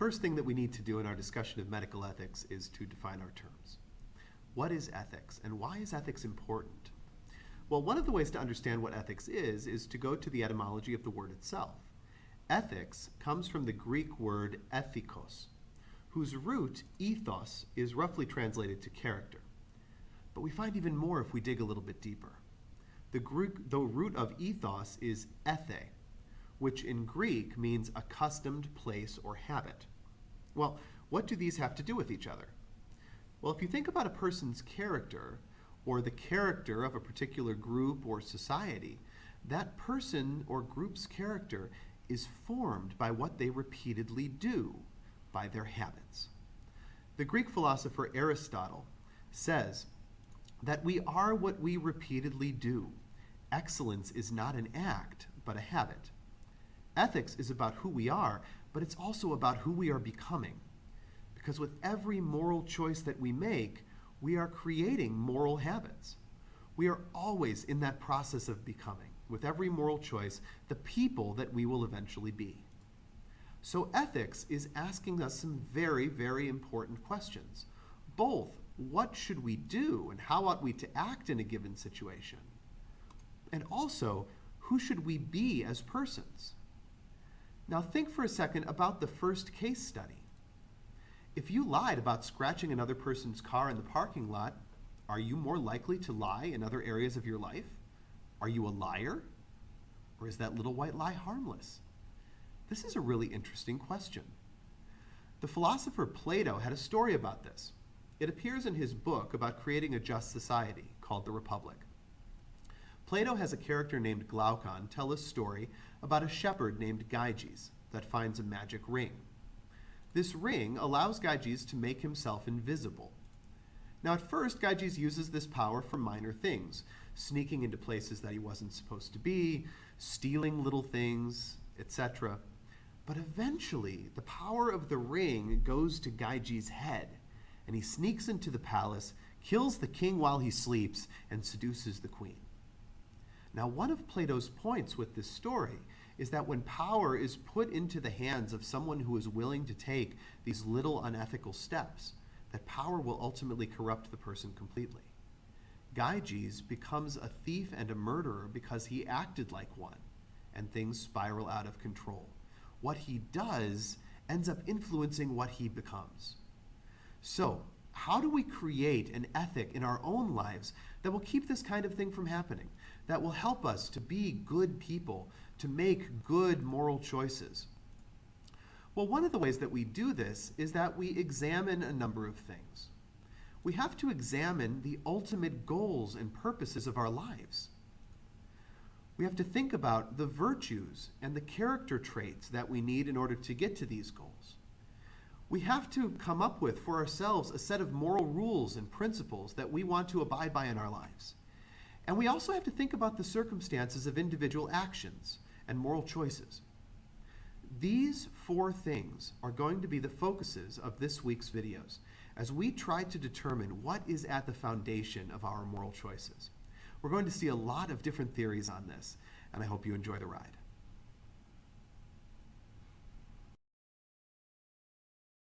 first thing that we need to do in our discussion of medical ethics is to define our terms. What is ethics, and why is ethics important? Well, one of the ways to understand what ethics is to go to the etymology of the word itself. Ethics comes from the Greek word ethikos, whose root, ethos, is roughly translated to character. But we find even more if we dig a little bit deeper. The root of ethos is ethe, which in Greek means accustomed place or habit. Well, what do these have to do with each other? Well, if you think about a person's character, or the character of a particular group or society, that person or group's character is formed by what they repeatedly do, by their habits. The Greek philosopher Aristotle says that we are what we repeatedly do. Excellence is not an act, but a habit. Ethics is about who we are, but it's also about who we are becoming. Because with every moral choice that we make, we are creating moral habits. We are always in that process of becoming, with every moral choice, the people that we will eventually be. So ethics is asking us some very, very important questions. Both, what should we do and how ought we to act in a given situation? And also, who should we be as persons? Now think for a second about the first case study. If you lied about scratching another person's car in the parking lot, are you more likely to lie in other areas of your life? Are you a liar? Or is that little white lie harmless? This is a really interesting question. The philosopher Plato had a story about this. It appears in his book about creating a just society called The Republic. Plato has a character named Glaucon tell a story about a shepherd named Gyges that finds a magic ring. This ring allows Gyges to make himself invisible. Now at first, Gyges uses this power for minor things, sneaking into places that he wasn't supposed to be, stealing little things, etc. But eventually, the power of the ring goes to Gyges' head, and he sneaks into the palace, kills the king while he sleeps, and seduces the queen. Now, one of Plato's points with this story is that when power is put into the hands of someone who is willing to take these little unethical steps, that power will ultimately corrupt the person completely. Gyges becomes a thief and a murderer because he acted like one, and things spiral out of control. What he does ends up influencing what he becomes. So, how do we create an ethic in our own lives that will keep this kind of thing from happening, that will help us to be good people, to make good moral choices? Well, one of the ways that we do this is that we examine a number of things. We have to examine the ultimate goals and purposes of our lives. We have to think about the virtues and the character traits that we need in order to get to these goals. We have to come up with for ourselves a set of moral rules and principles that we want to abide by in our lives. And we also have to think about the circumstances of individual actions and moral choices. These four things are going to be the focuses of this week's videos as we try to determine what is at the foundation of our moral choices. We're going to see a lot of different theories on this, and I hope you enjoy the ride.